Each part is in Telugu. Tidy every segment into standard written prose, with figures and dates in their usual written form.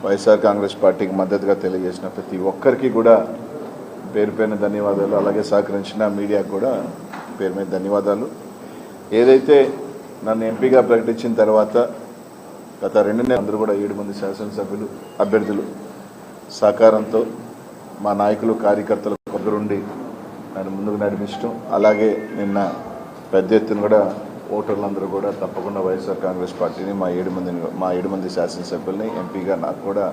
వైఎస్ఆర్ కాంగ్రెస్ పార్టీకి మద్దతుగా తెలియజేసిన ప్రతి ఒక్కరికి కూడా పేరు పేరున ధన్యవాదాలు. అలాగే సహకరించిన మీడియాకు కూడా పేరు మీద ధన్యవాదాలు. ఏదైతే నన్ను ఎంపీగా ప్రకటించిన తర్వాత గత 2 నెలలు అందరూ కూడా 7 మంది శాసనసభ్యులు అభ్యర్థులు సహకారంతో మా నాయకులు కార్యకర్తలు దగ్గరుండి నన్ను ముందుకు నడిపించడం, అలాగే నిన్న పెద్ద ఎత్తున కూడా ఓటర్లందరూ కూడా తప్పకుండా వైఎస్ఆర్ కాంగ్రెస్ పార్టీని మా 7 మంది శాసనసభ్యుల్ని ఎంపీగా నాకు కూడా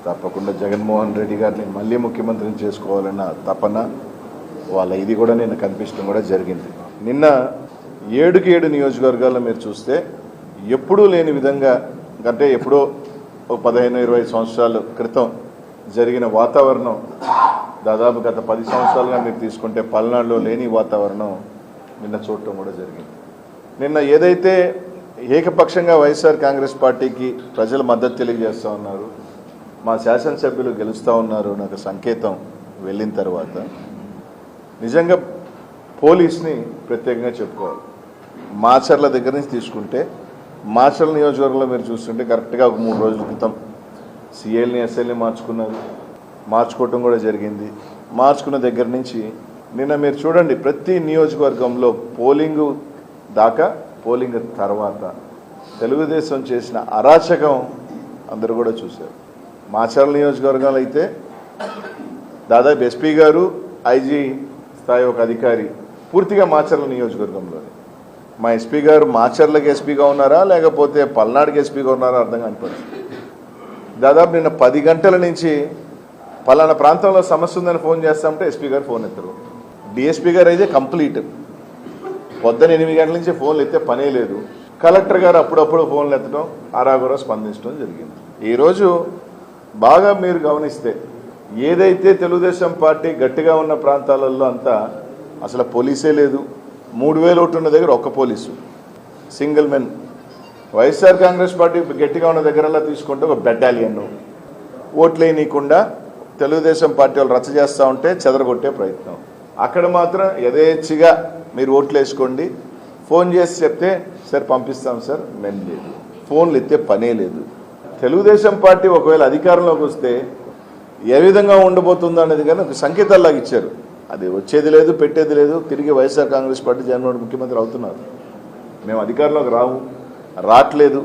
తప్పకుండా జగన్మోహన్ రెడ్డి గారిని మళ్ళీ ముఖ్యమంత్రిని చేసుకోవాలన్న తపన వాళ్ళ ఇది కూడా నిన్న కనిపించడం కూడా జరిగింది. నిన్న 7కి 7 నియోజకవర్గాల్లో మీరు చూస్తే ఎప్పుడూ లేని విధంగా, అంటే ఎప్పుడో 15-20 సంవత్సరాల క్రితం జరిగిన వాతావరణం దాదాపు గత 10 సంవత్సరాలుగా మీరు తీసుకుంటే పల్నాడులో లేని వాతావరణం నిన్న చూడటం కూడా జరిగింది. నిన్న ఏదైతే ఏకపక్షంగా వైఎస్ఆర్ కాంగ్రెస్ పార్టీకి ప్రజలు మద్దతు తెలియజేస్తూ ఉన్నారు, మా శాసనసభ్యులు గెలుస్తూ ఉన్నారు నాకు సంకేతం వెళ్ళిన తర్వాత నిజంగా పోలీస్ని ప్రత్యేకంగా చెప్పుకోవాలి. మాచర్ల దగ్గర నుంచి తీసుకుంటే మాచర్ల నియోజకవర్గంలో మీరు చూస్తుంటే కరెక్ట్గా ఒక 3 రోజుల క్రితం సిఐల్ని ఎస్ఐల్ని మార్చుకోవటం కూడా జరిగింది. మార్చుకున్న దగ్గర నుంచి నిన్న మీరు చూడండి ప్రతి నియోజకవర్గంలో పోలింగ్ దాకా పోలింగ్ తర్వాత తెలుగుదేశం చేసిన అరాచకం అందరూ కూడా చూశారు. మాచర్ల నియోజకవర్గంలో అయితే దాదాపు ఎస్పీ గారు, ఐజీ స్థాయి ఒక అధికారి పూర్తిగా మాచర్ల నియోజకవర్గంలోనే. మా ఎస్పీ గారు మాచర్లకి ఎస్పీగా ఉన్నారా లేకపోతే పల్నాడుకి ఎస్పీగా ఉన్నారా అర్థం కాని పరిస్థితి. దాదాపు నిన్న 10 గంటల నుంచి పలానా ప్రాంతంలో సమస్య ఉందని ఫోన్ చేస్తామంటే ఎస్పీ గారు ఫోన్ ఎత్తరు. డిఎస్పీ గారు అయితే కంప్లీట్ పొద్దున 8 గంటల నుంచి ఫోన్లు ఎత్తే పనే లేదు. కలెక్టర్ గారు అప్పుడప్పుడు ఫోన్లు ఎత్తడం, ఆరాగురా స్పందించడం జరిగింది. ఈరోజు బాగా మీరు గమనిస్తే ఏదైతే తెలుగుదేశం పార్టీ గట్టిగా ఉన్న ప్రాంతాలలో అంతా అసలు పోలీసే లేదు. 3000 ఓట్లు ఉన్న దగ్గర ఒక్క police, single men. YSR Congress party గట్టిగా ఉన్న దగ్గరలా తీసుకుంటే ఒక బెటాలియన్ ఓట్లేయనీయకుండా తెలుగుదేశం పార్టీ వాళ్ళు రచ్చ చేస్తూ ఉంటే చెదరగొట్టే ప్రయత్నం. అక్కడ మాత్రం యథేచ్ఛగా మీరు ఓట్లు వేసుకోండి, ఫోన్ చేసి చెప్తే సార్ పంపిస్తాం సార్, మేము లేదు, ఫోన్లు ఎత్తే పనే లేదు. తెలుగుదేశం పార్టీ ఒకవేళ అధికారంలోకి వస్తే ఏ విధంగా ఉండబోతుందో అనేది కానీ ఒక సంకేతాల్లాగా ఇచ్చారు. అది వచ్చేది లేదు, పెట్టేది లేదు. తిరిగి వైఎస్ఆర్ కాంగ్రెస్ పార్టీ జగన్మోహన్ ముఖ్యమంత్రి అవుతున్నారు. మేము అధికారంలోకి రావట్లేదు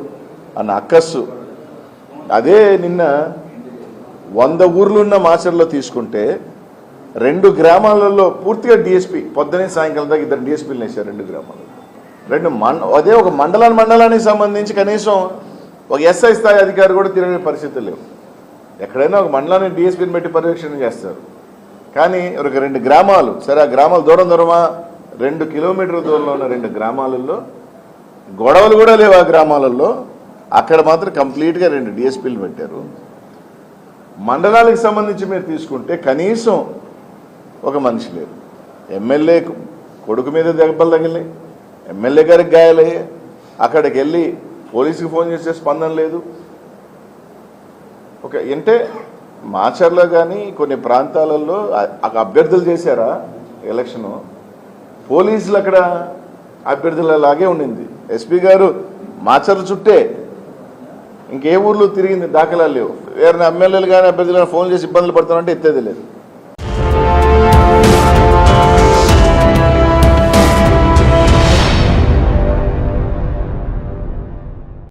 అన్న అక్కస్సు. అదే నిన్న 100 ఊర్లున్న మాచర్లో తీసుకుంటే 2 గ్రామాలలో పూర్తిగా డిఎస్పీ పొద్దునే సాయంకాలం దాకా 2 డిఎస్పీలు వేశారు 2 గ్రామాల్లో. అదే ఒక మండలానికి సంబంధించి కనీసం ఒక ఎస్ఐ స్థాయి అధికారి కూడా తిరిగే పరిస్థితులు లేవు. ఎక్కడైనా ఒక మండలాన్ని డిఎస్పీని పెట్టి పర్యవేక్షణ చేస్తారు. కానీ ఒక 2 గ్రామాలు, సరే ఆ గ్రామాలు దూరమా 2 కిలోమీటర్ల దూరంలో ఉన్న 2 గ్రామాలలో గొడవలు కూడా లేవు. ఆ గ్రామాలలో అక్కడ మాత్రం కంప్లీట్గా 2 డిఎస్పీలు పెట్టారు. మండలాలకు సంబంధించి మీరు తీసుకుంటే కనీసం ఒక మనిషి లేదు. ఎమ్మెల్యే కొడుకు మీద దెబ్బలు తగిలినాయి, ఎమ్మెల్యే గారికి గాయాలయ్యాయి. అక్కడికి వెళ్ళి పోలీసుకి ఫోన్ చేసే స్పందన లేదు. అంటే మాచర్లో కానీ కొన్ని ప్రాంతాలలో అభ్యర్థులు చేశారా ఎలక్షను, పోలీసులు అక్కడ అభ్యర్థులలాగే ఉండింది. ఎస్పీ గారు మాచర్ల చుట్టే ఇంకే ఊర్లో తిరిగింది దాఖలాలు లేవు. వేరే ఎమ్మెల్యేలు కానీ అభ్యర్థులు కానీ ఫోన్ చేసి ఇబ్బందులు పడుతున్నారంటే ఎత్తేది లేదు.